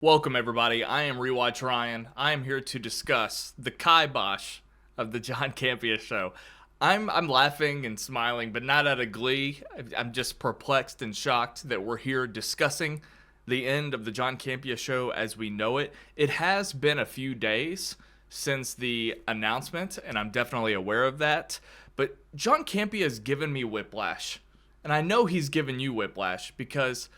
Welcome, everybody. I am Rewatch Ryan. I am here to discuss the kibosh of the John Campea Show. I'm laughing and smiling, but not out of glee. I'm just perplexed and shocked that we're here discussing the end of the John Campea Show as we know it. It has been a few days since the announcement, and I'm definitely aware of that. But John Campea has given me whiplash, and I know he's given you whiplash because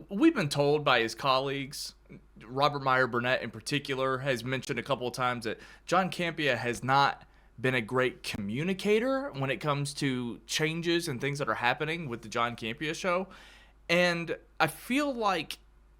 we've been told by his colleagues, Robert Meyer Burnett in particular, has mentioned a couple of times that John Campea has not been a great communicator when it comes to changes and things that are happening with the John Campea Show. And I feel like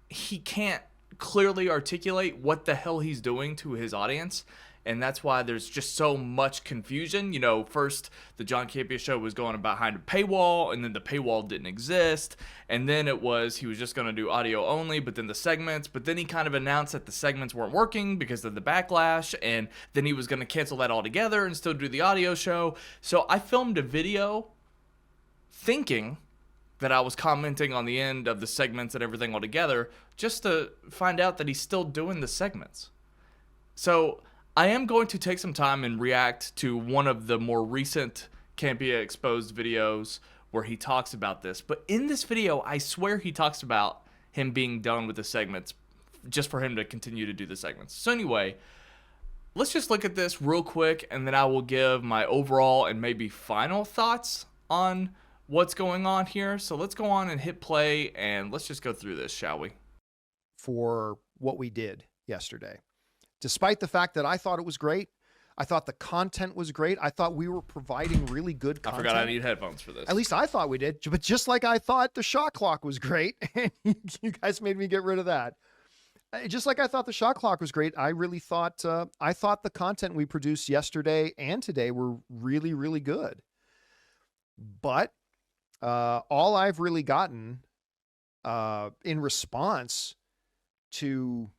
he can't clearly articulate what the hell he's doing to his audience. And that's why there's just so much confusion. You know, first the John Campea Show was going behind a paywall, and then the paywall didn't exist. And then it was he was just going to do audio only, but then the segments. But then he kind of announced that the segments weren't working because of the backlash, and then he was going to cancel that altogether and still do the audio show. So I filmed a video thinking that I was commenting on the end of the segments and everything altogether, just to find out that he's still doing the segments. So I am going to take some time and react to one of the more recent Campea Exposed videos where he talks about this. But in this video, I swear he talks about him being done with the segments just for him to continue to do the segments. So anyway, let's just look at this real quick, and then I will give my overall and maybe final thoughts on what's going on here. So let's go on and hit play, and let's just go through this, shall we? For what we did yesterday. Despite the fact that I thought it was great, I thought the content was great. I thought we were providing really good content. I forgot I need headphones for this. At least I thought we did. But just like I thought the shot clock was great, and you guys made me get rid of that. Just like I thought the shot clock was great, I really thought the content we produced yesterday and today were really, really good. But all I've really gotten in response to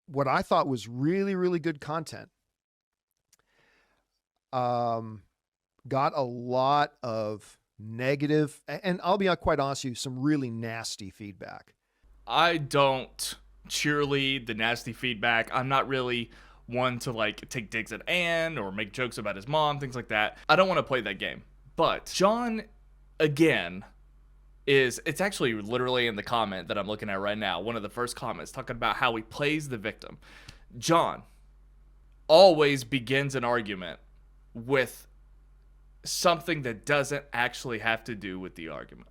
what I thought was really, really good content, got a lot of negative, and I'll be quite honest with you, some really nasty feedback. I don't cheerlead the nasty feedback. I'm not really one to like take digs at Ann or make jokes about his mom, things like that. I don't want to play that game. But John, again, it's actually literally in the comment that I'm looking at right now, one of the first comments talking about how he plays the victim. John always begins an argument with something that doesn't actually have to do with the argument.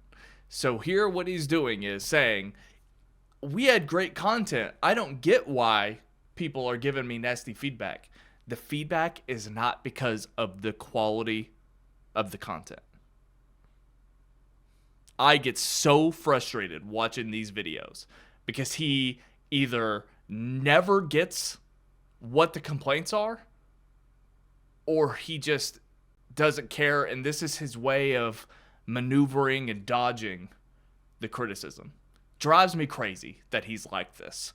So here what he's doing is saying, we had great content. I don't get why people are giving me nasty feedback. The feedback is not because of the quality of the content. I get so frustrated watching these videos because he either never gets what the complaints are, or he just doesn't care, and this is his way of maneuvering and dodging the criticism. Drives me crazy that he's like this.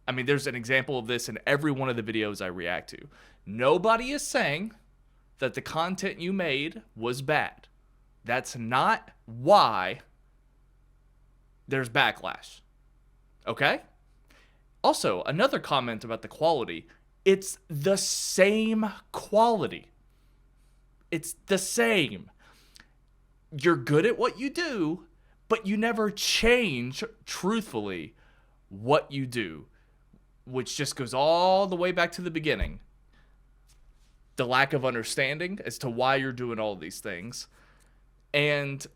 I mean, there's an example of this in every one of the videos I react to. Nobody is saying that the content you made was bad. That's not why there's backlash. Okay? Also, another comment about the quality. It's the same quality. It's the same. You're good at what you do, but you never change, truthfully, what you do, which just goes all the way back to the beginning. The lack of understanding as to why you're doing all these things, and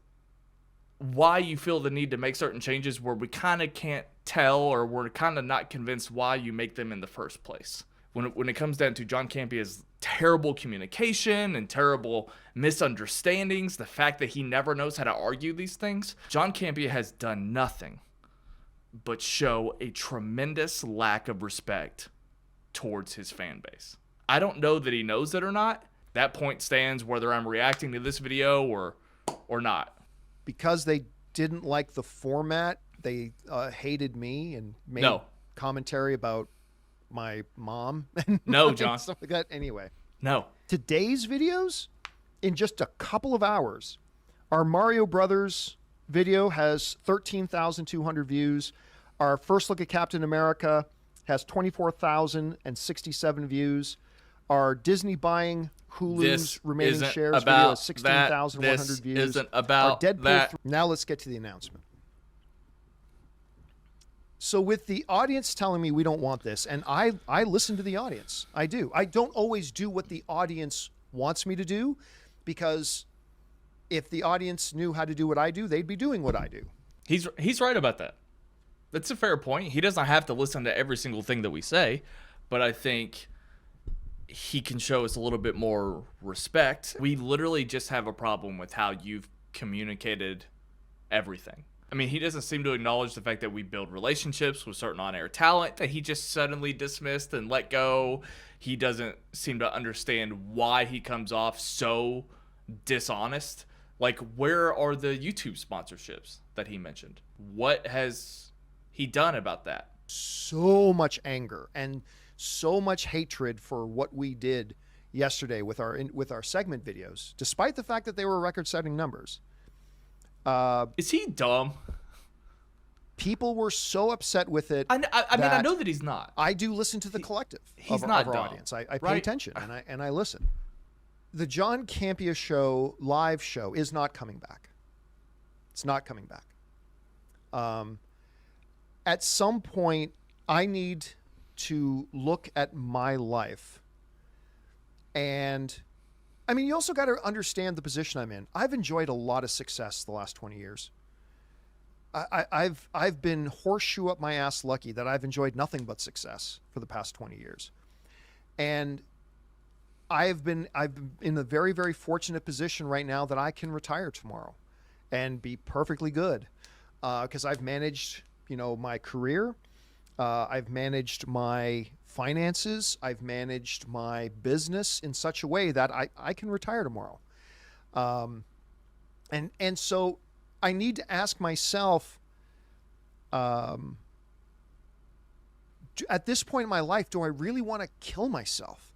why you feel the need to make certain changes where we kind of can't tell, or we're kind of not convinced why you make them in the first place. When it comes down to John Campea's terrible communication and terrible misunderstandings, the fact that he never knows how to argue these things, John Campea has done nothing but show a tremendous lack of respect towards his fan base. I don't know that he knows it or not. That point stands whether I'm reacting to this video or not. Because they didn't like the format, they hated me and made commentary about my mom. No, John. Stuff like that. Anyway. No. Today's videos, in just a couple of hours, our Mario Brothers video has 13,200 views. Our first look at Captain America has 24,067 views. Our Disney buying Hulu's This remaining isn't shares video about has 16,100 that. This views. isn't Our about Deadpool that. Now let's get to the announcement. So with the audience telling me we don't want this, and I listen to the audience. I do. I don't always do what the audience wants me to do, because if the audience knew how to do what I do, they'd be doing what I do. He's right about that. That's a fair point. He doesn't have to listen to every single thing that we say, but I think he can show us a little bit more respect. We literally just have a problem with how you've communicated everything. I mean, he doesn't seem to acknowledge the fact that we build relationships with certain on-air talent that he just suddenly dismissed and let go. He doesn't seem to understand why he comes off so dishonest. Like, where are the YouTube sponsorships that he mentioned? What has he done about that? So much anger and so much hatred for what we did yesterday with our segment videos, despite the fact that they were record-setting numbers. Is he dumb? People were so upset with it. I mean, I know that he's not. I do listen to the collective he's of not our dumb, audience. I pay right? attention and I listen. The John Campea Show live show is not coming back. It's not coming back. At some point, I need to look at my life. And I mean, you also got to understand the position I'm in. I've enjoyed a lot of success the last 20 years. I've been horseshoe up my ass lucky that I've enjoyed nothing but success for the past 20 years. And I've been in a very, very fortunate position right now that I can retire tomorrow and be perfectly good. Because I've managed, my career. I've managed my finances. I've managed my business in such a way that I can retire tomorrow. And so I need to ask myself, at this point in my life, do I really want to kill myself?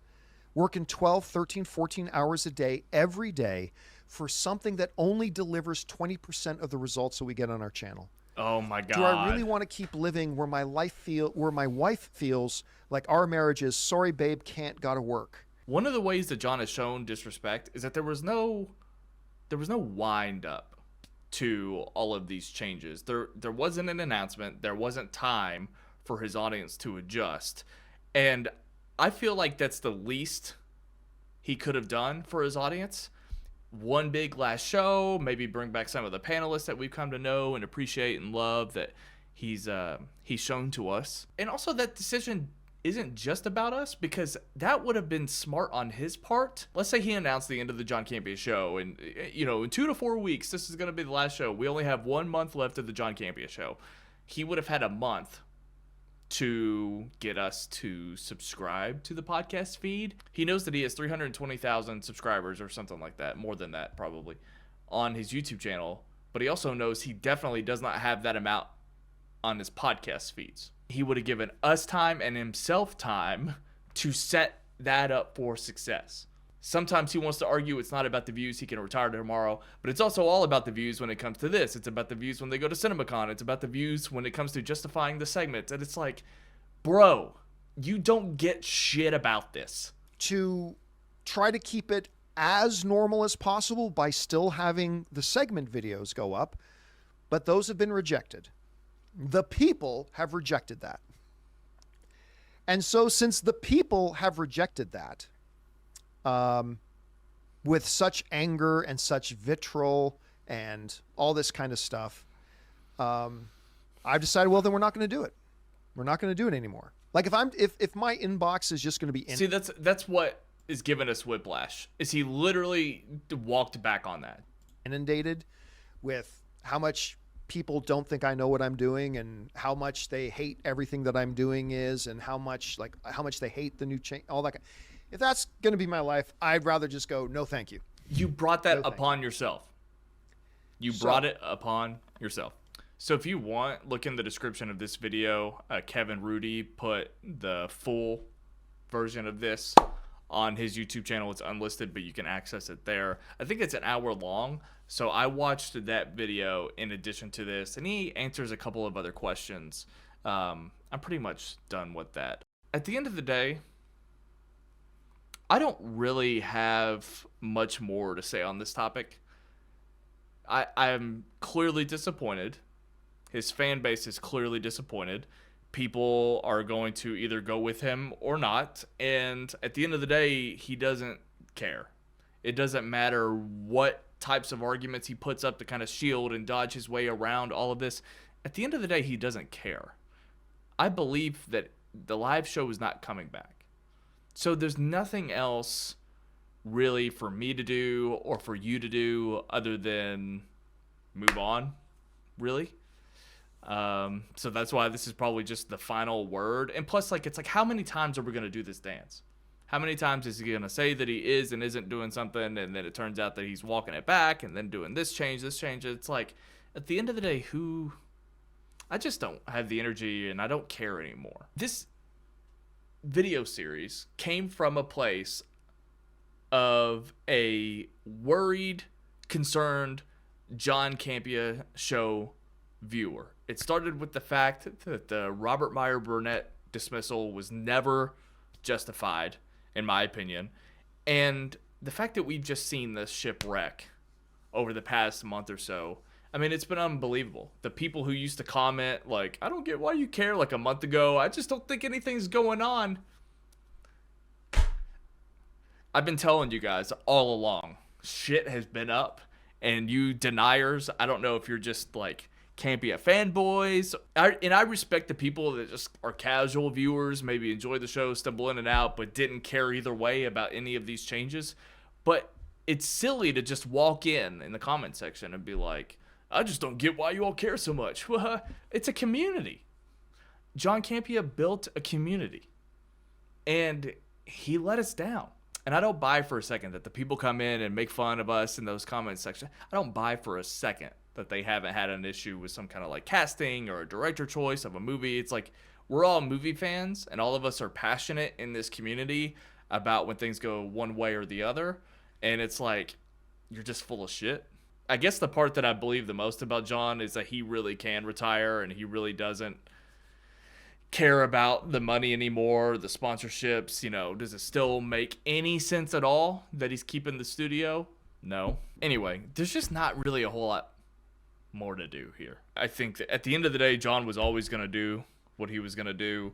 Working 12, 13, 14 hours a day, every day, for something that only delivers 20% of the results that we get on our channel. Oh my God. Do I really want to keep living where my wife feels like our marriage is, sorry babe, can't, gotta work? One of the ways that John has shown disrespect is that there was no wind up to all of these changes. There wasn't an announcement. There wasn't time for his audience to adjust. And I feel like that's the least he could have done for his audience. One big last show, maybe bring back some of the panelists that we've come to know and appreciate and love that he's shown to us. And also, that decision isn't just about us, because that would have been smart on his part. Let's say he announced the end of the John Campea Show, and in 2 to 4 weeks, this is going to be the last show. We only have 1 month left of the John Campea Show. He would have had a month to get us to subscribe to the podcast feed. He knows that he has 320,000 subscribers or something like that, more than that probably, on his YouTube channel. But he also knows he definitely does not have that amount on his podcast feeds. He would have given us time and himself time to set that up for success. Sometimes he wants to argue it's not about the views, he can retire tomorrow, but it's also all about the views when it comes to this. It's about the views when they go to CinemaCon. It's about the views when it comes to justifying the segments. And it's like, bro, you don't get shit about this. To try to keep it as normal as possible by still having the segment videos go up, but those have been rejected. The people have rejected that. And so since the people have rejected that, with such anger and such vitriol and all this kind of stuff, I've decided, well, then we're not going to do it. We're not going to do it anymore. Like if my inbox is just going to be See, that's what is giving us whiplash. Is he literally walked back on that? Inundated with how much people don't think I know what I'm doing and how much they hate everything that I'm doing and how much they hate the new change, all that. If that's going to be my life, I'd rather just go, no, thank you. You brought that upon yourself. You brought it upon yourself. So if you want, look in the description of this video. Kevin Rudy put the full version of this on his YouTube channel. It's unlisted, but you can access it there. I think it's an hour long. So I watched that video in addition to this, and he answers a couple of other questions I'm pretty much done with that. At the end of the day, I don't really have much more to say on this topic. I'm clearly disappointed. His fan base is clearly disappointed. People are going to either go with him or not. And at the end of the day, he doesn't care. It doesn't matter what types of arguments he puts up to kind of shield and dodge his way around all of this. At the end of the day, he doesn't care. I believe that the live show is not coming back. So there's nothing else really for me to do or for you to do other than move on, really. So that's why this is probably just the final word. And plus, like, it's like, how many times are we going to do this dance? How many times is he going to say that he is and isn't doing something, and then it turns out that he's walking it back and then doing this change, this change? It's like, at the end of the day, I just don't have the energy and I don't care anymore. This video series came from a place of a worried, concerned John Campea Show viewer. It started with the fact that the Robert Meyer Burnett dismissal was never justified, in my opinion, and the fact that we've just seen this shipwreck over the past month or so. I mean, it's been unbelievable. The people who used to comment, like, I don't get why you care, like a month ago, I just don't think anything's going on. I've been telling you guys all along, shit has been up, and you deniers, I don't know if you're just, like, Campea fanboys. I respect the people that just are casual viewers, maybe enjoy the show, stumble in and out, but didn't care either way about any of these changes. But it's silly to just walk in the comment section and be like, I just don't get why you all care so much. Well, it's a community. John Campea built a community, and he let us down. And I don't buy for a second that the people come in and make fun of us in those comment sections. I don't buy for a second that they haven't had an issue with some kind of like casting or a director choice of a movie. It's like, we're all movie fans, and all of us are passionate in this community about when things go one way or the other. And it's like, you're just full of shit. I guess the part that I believe the most about John is that he really can retire, and he really doesn't care about the money anymore, the sponsorships. You know, does it still make any sense at all that he's keeping the studio? No. Anyway, there's just not really a whole lot more to do here. I think that at the end of the day, John was always going to do what he was going to do,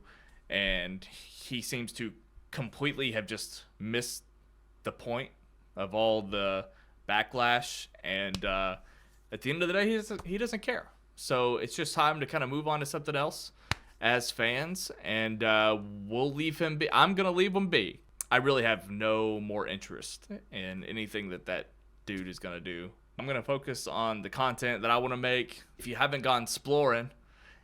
and he seems to completely have just missed the point of all the backlash, and at the end of the day, he doesn't care. So it's just time to kind of move on to something else as fans, and we'll leave him be. I'm gonna leave him be. I really have no more interest in anything that dude is gonna do. I'm gonna focus on the content that I want to make. If you haven't gone exploring,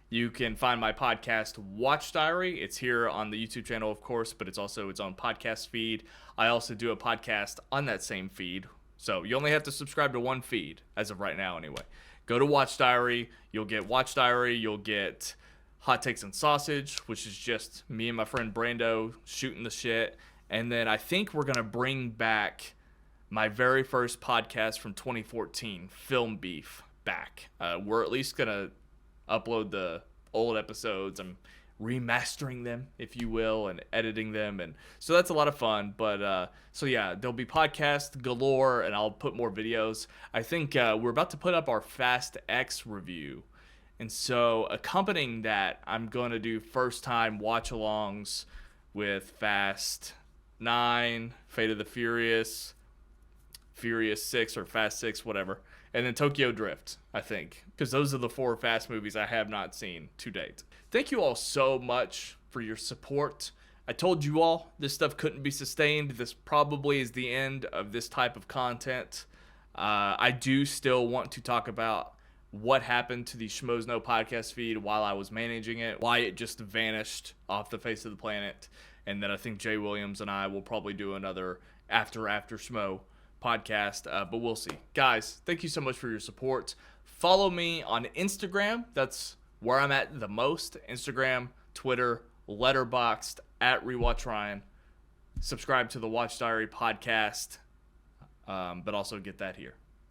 you can find my podcast Watch Diary. It's here on the YouTube channel, of course, but it's also its own podcast feed. I also do a podcast on that same feed. So you only have to subscribe to one feed as of right now anyway. Go to Watch Diary. You'll get Watch Diary. You'll get Hot Takes and Sausage, which is just me and my friend Brando shooting the shit. And then I think we're going to bring back my very first podcast from 2014, Film Beef, back. We're at least going to upload the old episodes. I'm remastering them, if you will, and editing them, and so that's a lot of fun. But so yeah, there'll be podcast galore, and I'll put more videos. I think we're about to put up our Fast X review, and so accompanying that, I'm going to do first time watch alongs with Fast 9, Fate of the Furious, Furious 6, or Fast 6, whatever, and then Tokyo Drift, I think, because those are the 4 Fast movies I have not seen to date. Thank you all so much for your support. I told you all this stuff couldn't be sustained. This probably is the end of this type of content. I do still want to talk about what happened to the Schmoes Know podcast feed while I was managing it, why it just vanished off the face of the planet, and then I think Jay Williams and I will probably do another After Schmo podcast, but we'll see. Guys, thank you so much for your support. Follow me on Instagram. That's where I'm at the most. Instagram, Twitter, Letterboxd, at Rewatch Ryan. Subscribe to the Watch Diary podcast, but also get that here.